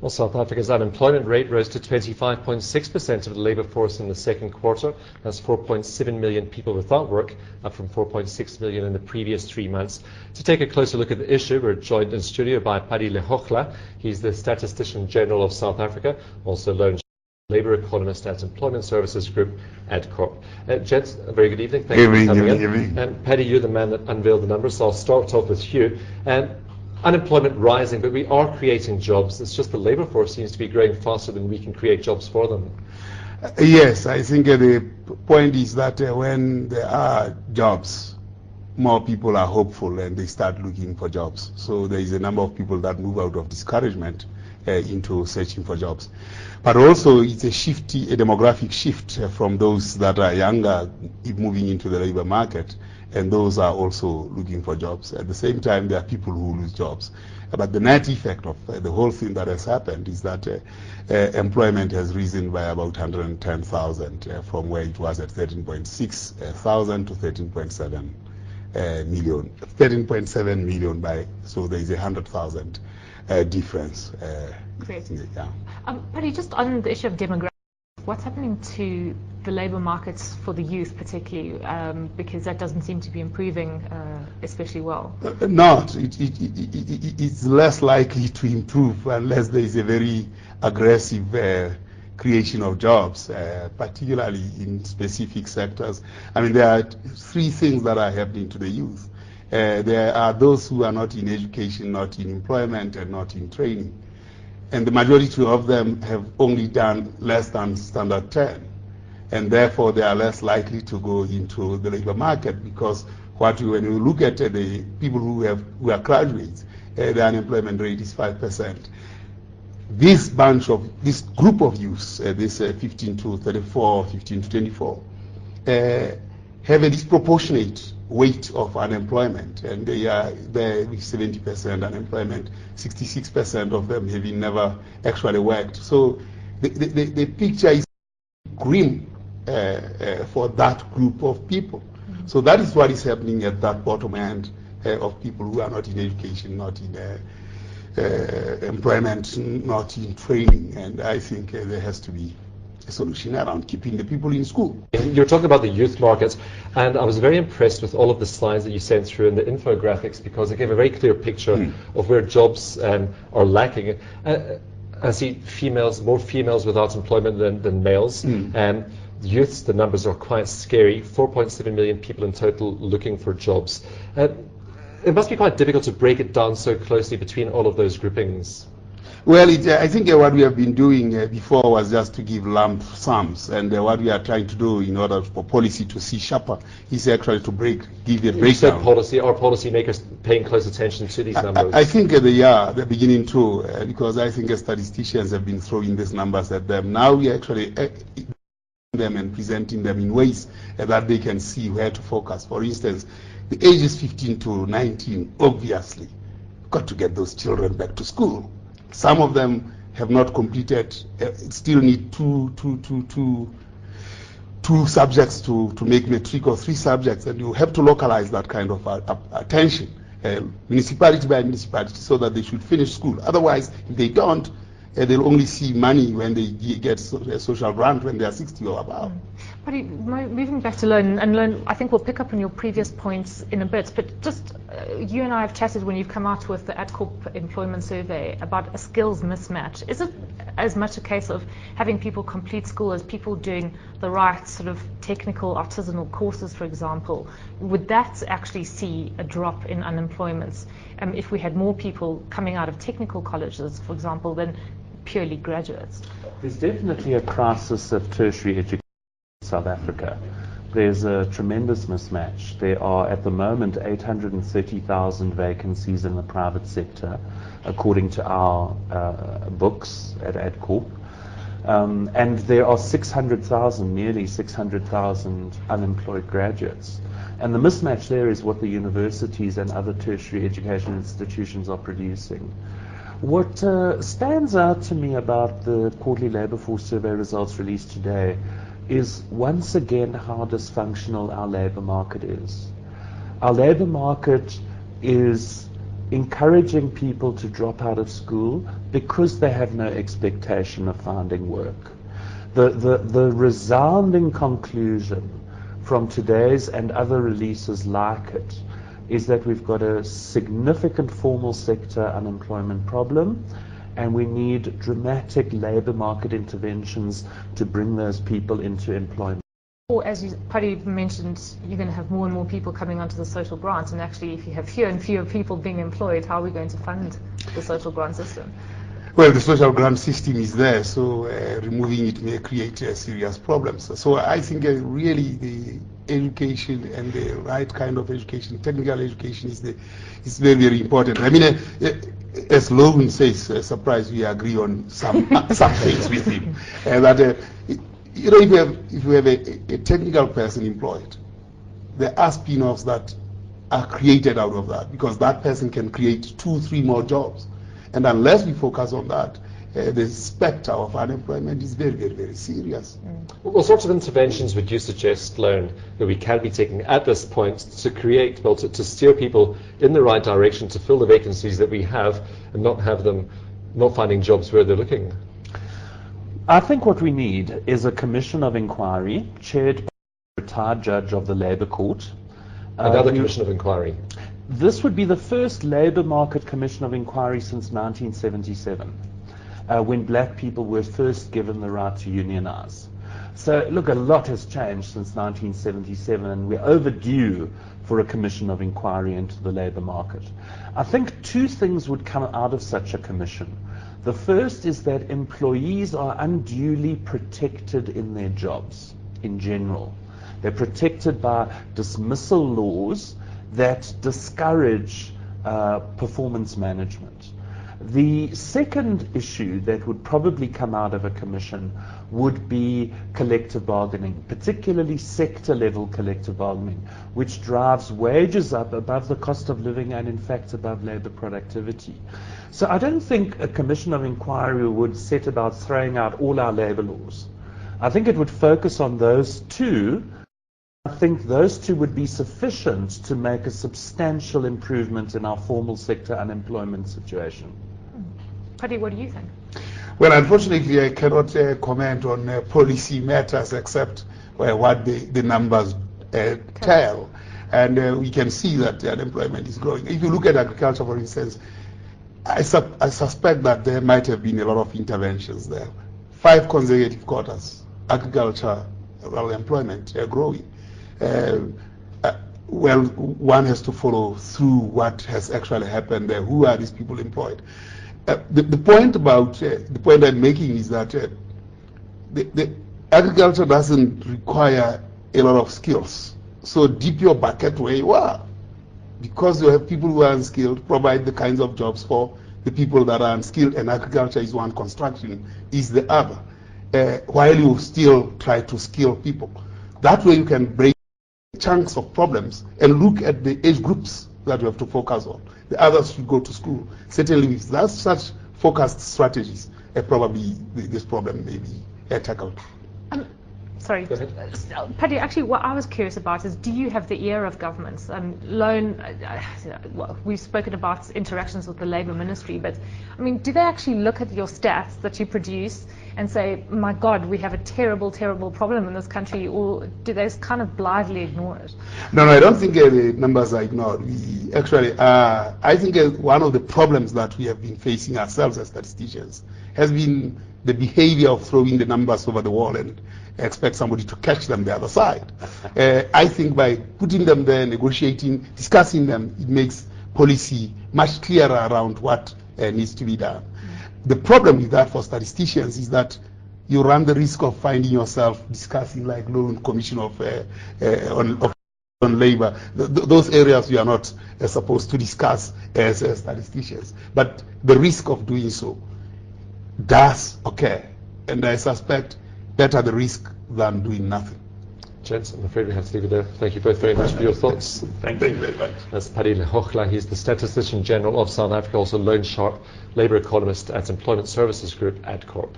Well, South Africa's unemployment rate rose to 25.6% of the labour force in the second quarter. That's 4.7 million people without work, up from 4.6 million in the previous 3 months. To take a closer look at the issue, we're joined in studio by Pali Lehohla. He's the Statistician General of South Africa, also Loane Sharp, Labour economist at Employment Services Group, Adcorp. Gents, a very good evening. Thank you for coming in. And Paddy, you're the man that unveiled the numbers, so I'll start off with you. Unemployment rising, but we are creating jobs. It's just the labour force seems to be growing faster than we can create jobs for them. Yes, I think the point is that when there are jobs, more people are hopeful and they start looking for jobs. So there is a number of people that move out of discouragement into searching for jobs. But also it's a demographic shift from those that are younger moving into the labour market, and those are also looking for jobs. At the same time, there are people who lose jobs. But the net effect of the whole thing that has happened is that employment has risen by about 110,000 from where it was at 13.6 thousand to 13.7 million. 13.7 million so there is 100,000 difference. Great. Yeah. But just on the issue of demographics, what's happening to the labour markets for the youth particularly, because that doesn't seem to be improving especially well? It's less likely to improve unless there is a very aggressive creation of jobs, particularly in specific sectors. I mean, there are three things that are happening to the youth. There are those who are not in education, not in employment, and not in training. And the majority of them have only done less than standard 10. And therefore, they are less likely to go into the labor market because when you look at the people who are graduates, the unemployment rate is 5%. This group of youths, this 15 to 34, 15 to 24, have a disproportionate weight of unemployment, and they are there with 70% unemployment, 66% of them having never actually worked. So the picture is grim for that group of people. Mm-hmm. So that is what is happening at that bottom end of people who are not in education, not in employment, not in training, and I think there has to be a solution around keeping the people in school. You're talking about the youth market, and I was very impressed with all of the slides that you sent through and the infographics because it gave a very clear picture of where jobs are lacking. I see more females without employment than males. Youths, the numbers are quite scary. 4.7 million people in total looking for jobs. It must be quite difficult to break it down so closely between all of those groupings. Well, I think what we have been doing before was just to give lump sums, and what we are trying to do in order for policy to see sharper is actually to give a breakdown. Are policymakers paying close attention to these numbers? I think they are. They're beginning to, because I think statisticians have been throwing these numbers at them. Now we are actually them and presenting them in ways that they can see where to focus. For instance, the ages 15 to 19, obviously, got to get those children back to school. Some of them have not completed, still need two subjects to make matric, or 3 subjects, and you have to localize that kind of attention, municipality by municipality, so that they should finish school. Otherwise, if they don't, they'll only see money when they get a social grant when they are 60 or above. But moving back to Loane, and Loane, I think we'll pick up on your previous points in a bit, but just you and I have chatted when you've come out with the Adcorp employment survey about a skills mismatch. Is it as much a case of having people complete school as people doing the right sort of technical artisanal courses, for example? Would that actually see a drop in unemployment if we had more people coming out of technical colleges, for example, than purely graduates? There's definitely a crisis of tertiary education in South Africa. There's a tremendous mismatch. There are at the moment 830,000 vacancies in the private sector, according to our books at Adcorp. And there are nearly 600,000 unemployed graduates. And the mismatch there is what the universities and other tertiary education institutions are producing. What stands out to me about the quarterly labour force survey results released today is once again how dysfunctional our labour market is. Our labour market is encouraging people to drop out of school because they have no expectation of finding work. The resounding conclusion from today's and other releases like it is that we've got a significant formal sector unemployment problem, and we need dramatic labour market interventions to bring those people into employment. Or as you Pali mentioned, you're going to have more and more people coming onto the social grants, and actually if you have fewer and fewer people being employed, how are we going to fund the social grant system? Well, the social grant system is there, so removing it may create serious problems. So I think really the education and the right kind of education, technical education, is very, very important. I mean, as Loane says, surprise, we agree on some things with him. That you know, if you have a technical person employed, there are spin-offs that are created out of that, because that person can create 2-3 more jobs. And unless we focus on that, the spectre of unemployment is very, very, very serious. What sorts of interventions would you suggest, Loane, that we can be taking at this point to create, well, to steer people in the right direction to fill the vacancies that we have and not have them not finding jobs where they're looking? I think what we need is a commission of inquiry chaired by a retired judge of the Labour Court. Another commission of inquiry. This would be the first labour market commission of inquiry since 1977, when black people were first given the right to unionize. So look, a lot has changed since 1977, and we're overdue for a commission of inquiry into the labour market. I think 2 things would come out of such a commission. The first is that employees are unduly protected in their jobs in general. They're protected by dismissal laws that discourage performance management. The second issue that would probably come out of a commission would be collective bargaining, particularly sector-level collective bargaining, which drives wages up above the cost of living and, in fact, above labour productivity. So I don't think a commission of inquiry would set about throwing out all our labour laws. I think it would focus on those 2. I think those 2 would be sufficient to make a substantial improvement in our formal sector unemployment situation. Pali, what do you think? Well, unfortunately, I cannot comment on policy matters except what the numbers tell. And we can see that the unemployment is growing. If you look at agriculture, for instance, I suspect that there might have been a lot of interventions there. 5 consecutive quarters, agriculture employment growing. Well, one has to follow through what has actually happened there. Who are these people employed? The point I'm making is that the agriculture doesn't require a lot of skills. So dip your bucket where you are, because you have people who are unskilled. Provide the kinds of jobs for the people that are unskilled, and agriculture is one, construction is the other. While you still try to skill people, that way you can break chunks of problems and look at the age groups that you have to focus on. The others should go to school. Certainly with such focused strategies, probably this problem may be tackled. Sorry, Pali, actually what I was curious about is, do you have the ear of governments? Loane, well, we've spoken about interactions with the Labour Ministry, but I mean, do they actually look at your stats that you produce and say, my God, we have a terrible, terrible problem in this country, or do they kind of blithely ignore it? No, I don't think the numbers are ignored. We actually, I think one of the problems that we have been facing ourselves as statisticians has been the behavior of throwing the numbers over the wall and expect somebody to catch them the other side. I think by putting them there, negotiating, discussing them, it makes policy much clearer around what needs to be done. The problem with that for statisticians is that you run the risk of finding yourself discussing like Loane Commission on labor, those areas you are not supposed to discuss as statisticians. But the risk of doing so does occur, and I suspect better the risk than doing nothing. Gents, I'm afraid we have to leave it there. Thank you both very much for your thoughts. Thank you very much. That's Pali Lehohla. He's the Statistician General of South Africa, also Loane Sharp, Labour Economist at Employment Services Group, Adcorp.